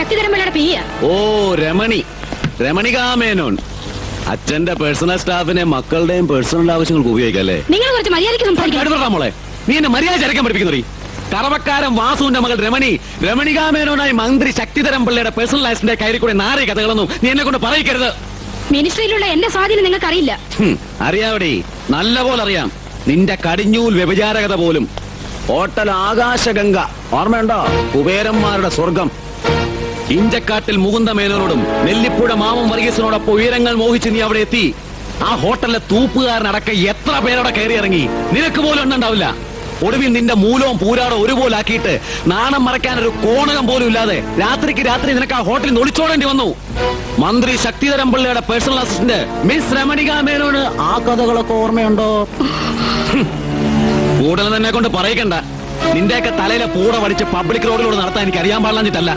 ശക്തിധരൻ പിള്ളയുടെ പിയ്യ. ഓ രമണികാ മേനോൻ. അച്ഛന്റെ പേഴ്സണൽ സ്റ്റാഫിനെ മക്കളുടെയും പേഴ്സണൽ ആവശ്യങ്ങൾക്ക് ഉപയോഗിക്കല്ലേ? നിങ്ങൾ കുറച്ച് മര്യാദയ്ക്ക് സംസാരിക്കാം. മോളെ, നീ എന്നെ മര്യാദ ചരക്കാൻ പഠിപ്പിക്കുന്നറി. കറവക്കാരൻ വാസുവിന്റെ മകൾ രമണികാ മേനോനായി മന്ത്രി ശക്തിധരൻ പിള്ളയുടെ പേഴ്സണൽ ലൈഫിന്റെ കയറി കൂടെ നാറി കഥകളൊന്നും നീ എന്നെ കൊണ്ട് പറയിക്കരുത്. മിനിസ്ട്രിയിലുള്ള എന്റെ സ്വാധീനം നിങ്ങൾക്ക് അറിയില്ല. അറിയാവടി, നല്ല പോലെ അറിയാം. നിന്റെ കടിഞ്ഞൂൽ വ്യഭിചാരകത പോലും. ഹോട്ടൽ ആകാശഗംഗ ഓർമ്മയുണ്ടോ? കുബേരന്മാരുടെ സ്വർഗം. ഇഞ്ചക്കാട്ടിൽ മുകുന്ദ മേനോനോടും നെല്ലിപ്പുഴ മാമൻ വർഗീസിനോടൊപ്പം ഉയരങ്ങൾ മോഹിച്ച് നീ അവിടെ എത്തി. ആ ഹോട്ടലിലെ തൂപ്പുകാരനടക്കം എത്ര പേരവിടെ കയറി ഇറങ്ങി, നിനക്ക് പോലും എണ്ണുണ്ടാവില്ല. ഒടുവിൽ നിന്റെ മൂലവും പൂരാടോ ഒരുപോലെ ആക്കിയിട്ട് നാണം മറയ്ക്കാൻ ഒരു കോണകം പോലും ഇല്ലാതെ രാത്രിക്ക് രാത്രി നിനക്ക് ആ ഹോട്ടലിൽ ഒളിച്ചോടേണ്ടി വന്നു. മന്ത്രി ശക്തിധരൻ പിള്ളയുടെ പേഴ്സണൽ അസിസ്റ്റന്റ് മിസ് രമണികാ മേനോന് ആ കഥകളൊക്കെ ഓർമ്മയുണ്ടോ? കൂടുതൽ തന്നെ കൊണ്ട് പറയിക്കണ്ട. നിന്റെയൊക്കെ തലയിലെ പൂട വടിച്ച് പബ്ലിക് റോഡിലൂടെ നടത്താൻ എനിക്ക് അറിയാൻ പാടില്ലാഞ്ഞിട്ടല്ല.